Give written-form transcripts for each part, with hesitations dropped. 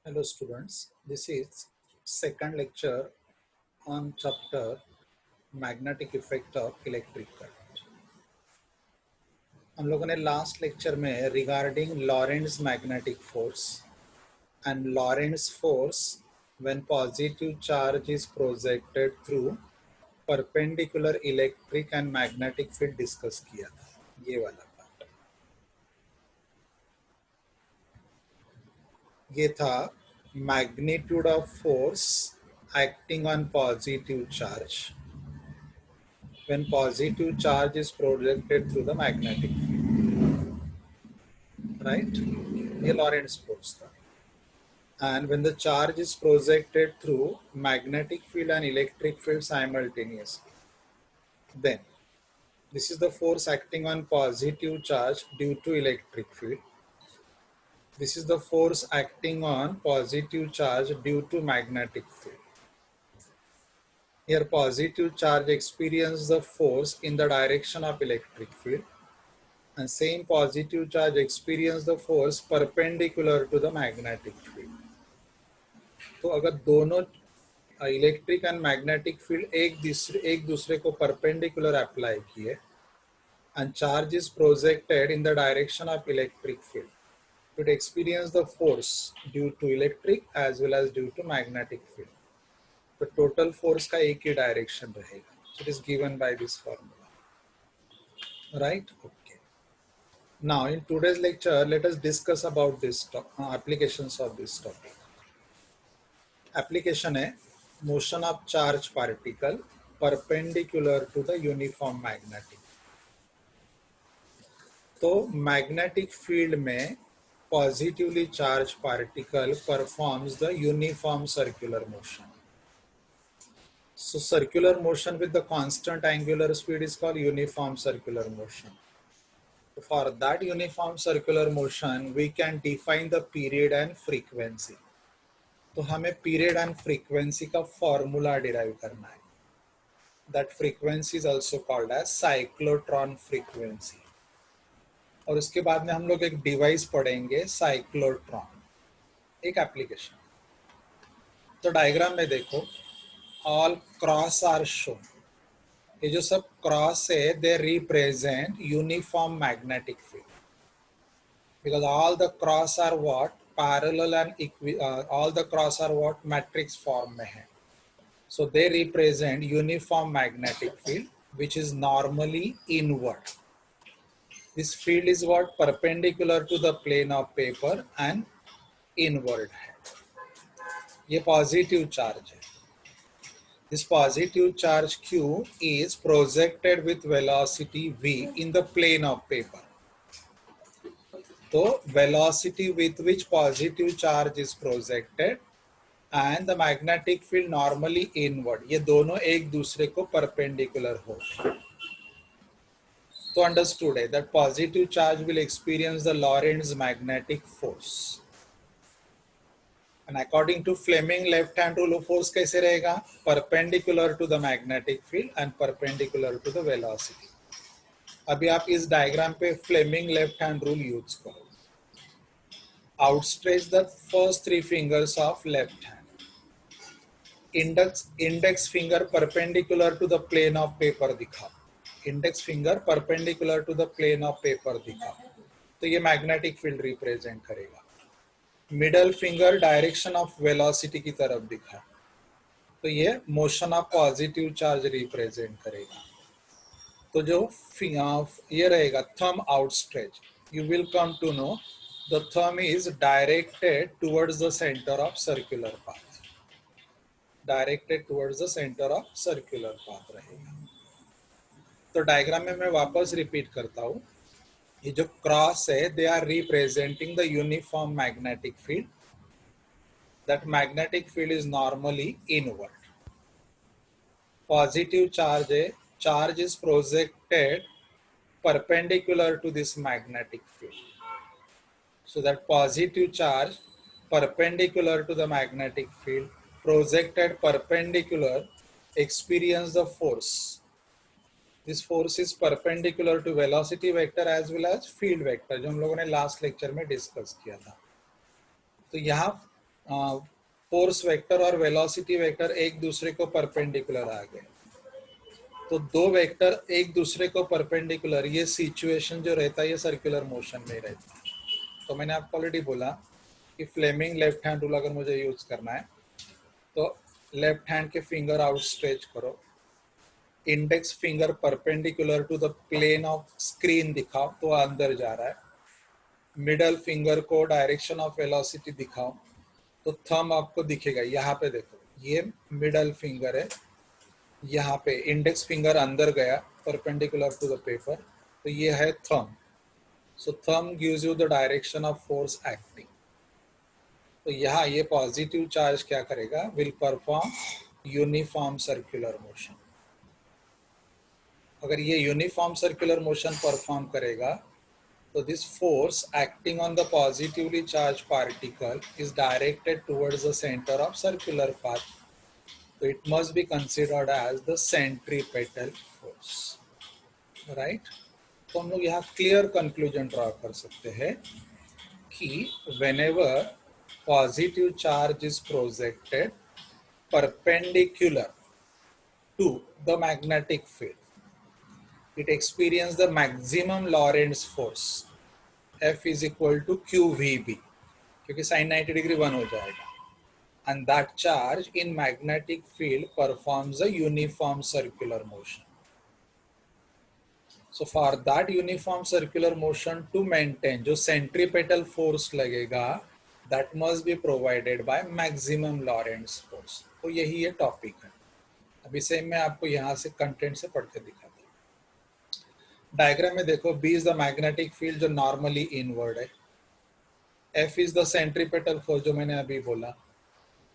Hello students, this is second lecture on chapter magnetic effect of electric current. हम लोगों ने last lecture में regarding Lorentz magnetic force and Lorentz force when positive charge is projected through perpendicular electric and magnetic field discuss किया था, ये वाला part. ये था magnitude of force acting on positive charge when positive charge is projected through the magnetic field, right? ये Lorentz force था. And when the charge is projected through magnetic field and electric field simultaneously, then this is the force acting on positive charge due to electric field. This is the force acting on positive charge due to magnetic field. Here positive charge experiences the force in the direction of electric field, and same positive charge experience the force perpendicular to the magnetic field. तो अगर दोनों electric and magnetic field एक दूसरे को perpendicular apply किए and charge is projected in the direction of electric field, it experience the force due to electric as well as due to magnetic field. The total force का एक ही direction रहेगा. So it is given by this formula, right? Okay. Now in today's lecture, let us discuss about this applications of this topic. Application है motion of charge particle perpendicular to the uniform magnetic. तो magnetic field में positively charge particle performs the uniform circular motion. So circular motion with the constant angular speed is called uniform circular motion. For that uniform circular motion, we can define the period and frequency. तो हमें period and frequency का formula derive करना है. That frequency is also called as cyclotron frequency. और उसके बाद में हम लोग एक डिवाइस पढ़ेंगे साइक्लोट्रॉन, एक एप्लीकेशन. तो डायग्राम में देखो, ऑल क्रॉस आर शोन. ये जो सब क्रॉस है, they represent uniform magnetic field, because all the cross are what parallel and all the cross are what matrix form में है. So they represent uniform magnetic field which is normally inward. This field is what perpendicular to the plane of paper and inward है. ये positive charge है. This positive charge Q is projected with velocity V in the plane of paper. तो velocity with which positive charge is projected and the magnetic field normally inward, ये दोनों एक दूसरे को perpendicular हो. So understood है that positive charge will experience the Lorentz magnetic force. And according to Fleming left-hand rule of force कैसे रहेगा? Perpendicular to the magnetic field and perpendicular to the velocity. अभी आप इस डायग्राम पे Fleming left-hand rule use करो. Outstretch the first three fingers of left hand. Index finger perpendicular to the plane of paper दिखाओ. Index finger perpendicular to the plane of paper दिखा, तो ये magnetic field represent करेगा. Middle finger direction of velocity की तरफ दिखा, तो ये motion of positive charge represent करेगा. तो जो ये रहेगा thumb outstretch, you will come to know the thumb is directed towards the centre of circular path. Directed towards the centre of circular path रहेगा. तो डायग्राम में मैं वापस रिपीट करता हूँ. ये जो क्रॉस है, they are representing the uniform magnetic field. That magnetic field is normally inward. Positive charge है, charge is projected perpendicular to this magnetic field. So that positive charge perpendicular to the magnetic field projected perpendicular experience the force. This force is perpendicular to velocity vector as well as field vector, जो हम लोगों ने last lecture में discuss किया था. तो यहाँ force vector और वेलोसिटी वेक्टर एक दूसरे को परपेंडिकुलर आ गए, तो दो वेक्टर एक दूसरे को परपेंडिकुलर, ये सिचुएशन जो रहता है ये सर्कुलर मोशन में रहता है। तो मैंने आपको ऑलरेडी बोला कि फ्लेमिंग लेफ्ट हैंड रूल अगर मुझे यूज करना है तो लेफ्ट हैंड के फिंगर आउट स्ट्रेच करो, index finger perpendicular to the plane of screen दिखाओ तो अंदर जा रहा है, मिडल फिंगर को डायरेक्शन ऑफ वेलोसिटी दिखाओ तो थंब आपको दिखेगा, यहाँ पे देखो ये मिडल फिंगर है, यहाँ पे इंडेक्स फिंगर अंदर गया परपेंडिकुलर टू द पेपर, तो ये है thumb. So thumb gives you the direction of force acting. तो यहाँ ये पॉजिटिव चार्ज क्या करेगा, will perform uniform circular motion. अगर ये यूनिफॉर्म सर्कुलर मोशन परफॉर्म करेगा तो this force acting on the positively charge particle is directed towards the centre of circular path, so it must be considered as the centripetal force, right. तो हम लोग यहाँ clear conclusion draw कर सकते हैं कि whenever positive charge is projected perpendicular to the magnetic field, it experiences the maximum Lorentz force F is equal to QVB, क्योंकि sin 90 degree 1 हो जाएगा, and that charge in magnetic field performs a uniform circular motion. So for that uniform circular motion to maintain, जो centripetal force लगेगा, that must be provided by maximum Lorentz force. तो यही ये topic है। अभी से मैं आपको यहाँ से कंटेंट से पढ़ के दिखाता हूँ। डायग्राम में देखो, B is the magnetic field जो normally inward है, F is the centripetal force जो मैंने अभी बोला,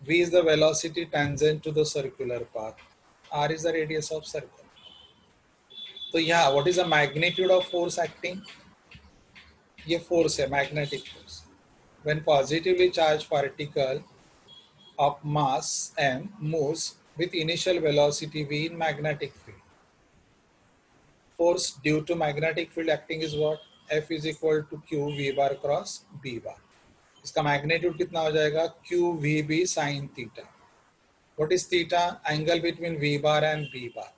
V is the velocity tangent to the circular path, R is the radius of circle. तो यहाँ what is the magnitude of force acting? ये force है, magnetic force. When positively charged particle of mass m moves with initial velocity v in magnetic field, force due to magnetic field acting is what? F is equal to q v bar cross b bar. इसका magnitude कितना हो जाएगा? q v b sin theta. What is theta? Angle between v bar and b bar.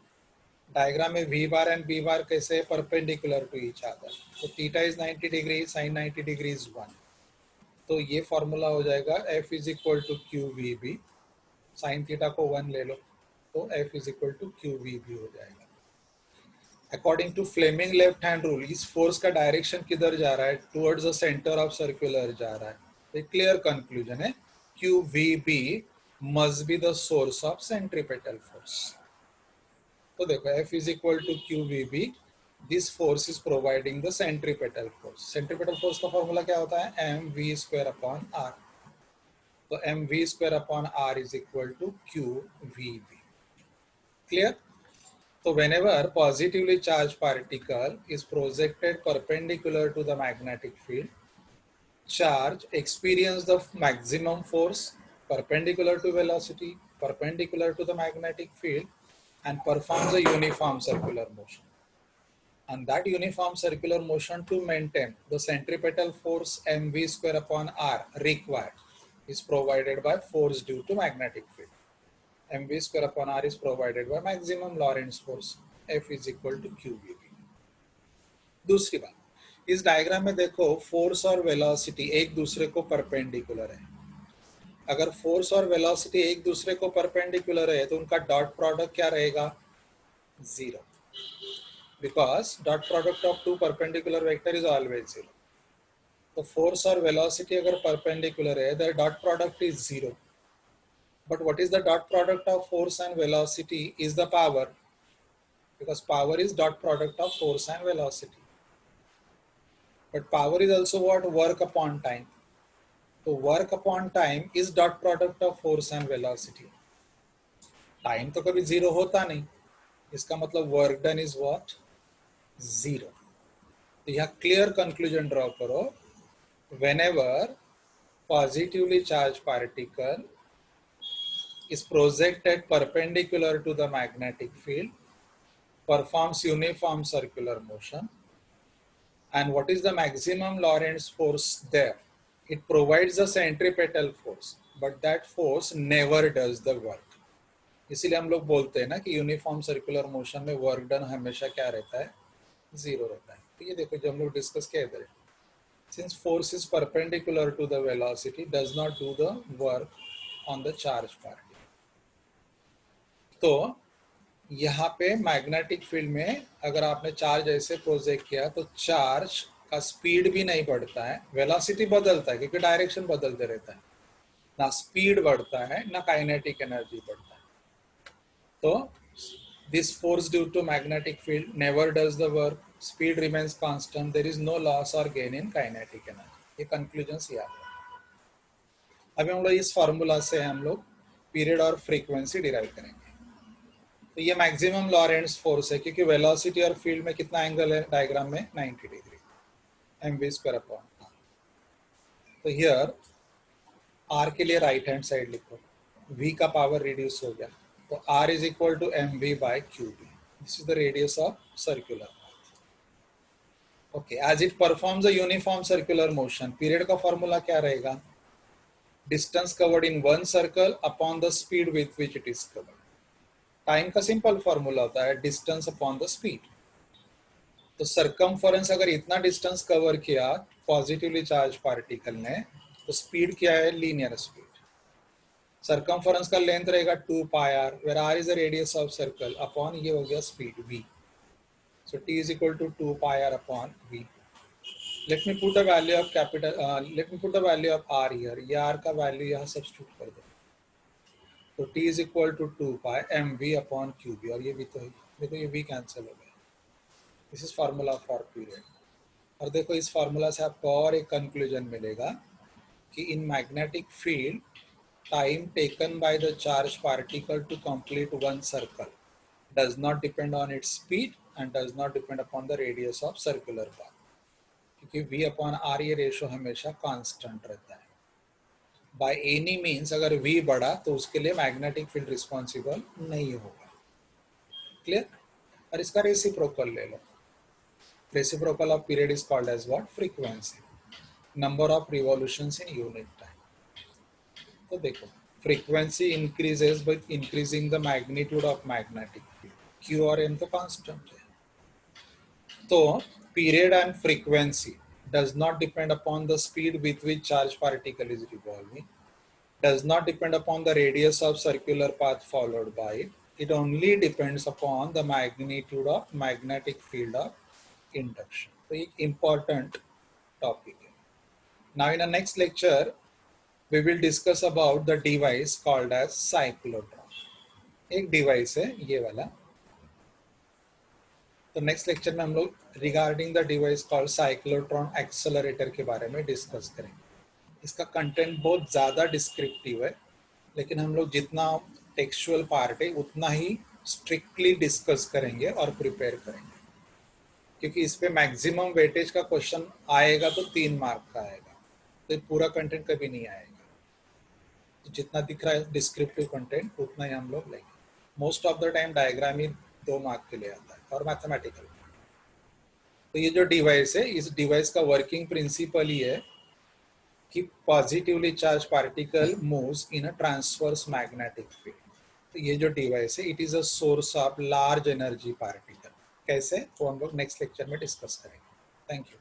Diagram में v bar एंड b bar कैसे perpendicular to each other, तो theta is 90 degree, sin 90 degree is 1, तो ये formula हो जाएगा f is equal to Q V B, sine theta को 1 ले लो तो f is equal to Q V B हो जाएगा। According to Fleming left hand rule, इस फोर्स का डायरेक्शन किधर जा रहा है? Towards the centre of circular जा रहा है। तो क्लियर कंक्लूजन है, Q V B must be the source of centripetal force. तो देखो F is equal to QVB, this force is providing the centripetal force. Centripetal force का formula क्या होता है? mv square upon r. तो mv square upon r is equal to QVB. Clear? So whenever positively charged particle is projected perpendicular to the magnetic field, charge experience the maximum force perpendicular to velocity, perpendicular to the magnetic field, and performs a uniform circular motion. And that uniform circular motion to maintain the centripetal force mv square upon r required is provided by force due to magnetic field. mv square upon r is provided by maximum Lorentz force, F is equal to QVB. दूसरी बात, इस diagram में देखो force और velocity एक दूसरे को perpendicular है। अगर फोर्स और वेलोसिटी एक दूसरे को परपेंडिकुलर है तो उनका डॉट प्रोडक्ट क्या रहेगा? 0, because dot product of two perpendicular vector is always 0। तो फोर्स और वेलोसिटी अगर परपेंडिकुलर है, the dot product is 0, but what is the dot product of force and velocity? Is the power, because power is dot product of force and velocity, but power is also what? Work upon time. तो work upon time is dot product of force and velocity. Time तो कभी 0 होता नहीं, इसका मतलब work done is what? 0। तो यहाँ clear conclusion draw करो, whenever positively charge particle is projected perpendicular to the magnetic field, performs uniform circular motion, and what is the maximum Lorentz force there? It provides the centripetal force, but that force never does the work. इसीलिए हम लोग बोलते हैं ना कि uniform circular motion में work done हमेशा क्या रहता है, जीरो रहता है। तो ये देखो जो हम लोग डिस्कस किया इधर, since force is perpendicular to the velocity does not do the work on the charge particle. तो यहाँ पे मैग्नेटिक फील्ड में अगर आपने चार्ज ऐसे प्रोजेक्ट किया तो चार्ज का स्पीड भी नहीं बढ़ता है, वेलोसिटी बदलता है क्योंकि डायरेक्शन बदलते रहता है, ना स्पीड बढ़ता है ना काइनेटिक एनर्जी बढ़ता है। तो this force due to magnetic field never does the work, speed remains constant, there is no loss or gain in kinetic energy। ये कंक्लूजन्स याद है। अभी हम लोग इस फार्मूला से हम लोग पीरियड और फ्रीक्वेंसी डिराइव करेंगे। तो ये मैक्सिमम लॉरेंट्ज फोर्स है क्योंकि वेलोसिटी और फील्ड में कितना एंगल है डायग्राम में, 90 degree, mv square upon r। तो हियर r के लिए राइट हैंड साइड लिखो, v का पावर रिड्यूस हो गया, तो r is equal to mv by qb। This is the radius of circular path. Okay, as it performs a uniform circular motion, period का formula क्या रहेगा, distance covered in one circle upon the speed with which it is covered. Time का simple formula होता है distance upon the speed. तो circumference अगर इतना distance cover किया पॉजिटिवली चार्ज पार्टिकल ने, तो स्पीड क्या है, लीनियर स्पीड। सरकमफरेंस का लेंथ रहेगा 2 pi r, where r is the radius of circle, upon ये हो गया speed v। So t is equal to 2 pi r upon v। Let me put the value of capital, let me put the value of r here, ये r का value यहाँ substitute कर दो। तो t is equal to 2 pi mv upon qb, और ये भी तो है, देखो ये v कैंसिल हो गया। This is formula for period. और देखो इस फार्मूला से आपको और एक कंक्लूजन मिलेगा कि in magnetic field time taken by the charged particle to complete one circle does not depend on its speed and does not depend upon the radius of circular path, क्योंकि v upon r ये ratio हमेशा constant रहता है। By any means अगर v बढ़ा तो उसके लिए मैग्नेटिक फील्ड रिस्पॉन्सिबल नहीं होगा। क्लियर? और इसका रेसिप्रोकल ले लो, reciprocal of period is called as what, frequency, number of revolutions in unit time. तो देखो frequency increases by increasing the magnitude of magnetic field, q और m तो कांस्टेंट है। तो period and frequency does not depend upon the speed with which charged particle is revolving, does not depend upon the radius of circular path followed by it, it only depends upon the magnitude of magnetic field of induction। तो एक important topic है। Now in the next lecture we will discuss about the device called as cyclotron। एक device है ये वाला। तो next lecture में हम लोग regarding the device called cyclotron accelerator के बारे में डिस्कस करेंगे। इसका कंटेंट बहुत ज़्यादा डिस्क्रिप्टिव है, लेकिन हम लोग जितना टेक्सचुअल पार्ट है उतना ही स्ट्रिक्टली डिस्कस करेंगे और प्रिपेयर करेंगे, क्योंकि इस पे मैक्सिमम वेटेज का क्वेश्चन आएगा तो 3 मार्क का आएगा, तो पूरा कंटेंट कभी नहीं आएगा। तो जितना दिख रहा है डिस्क्रिप्टिव कंटेंट उतना ही हम लोग लेंगे। Most of the time diagram he 2 mark के लिए आता है और मैथमेटिकल। तो ये जो डिवाइस है, इस डिवाइस का वर्किंग प्रिंसिपल ही है कि positively charge particle moves in a transverse magnetic field. तो ये जो डिवाइस है it is a source of large energy particle. कैसे, वो हम लोग नेक्स्ट लेक्चर में डिस्कस करेंगे। Thank you.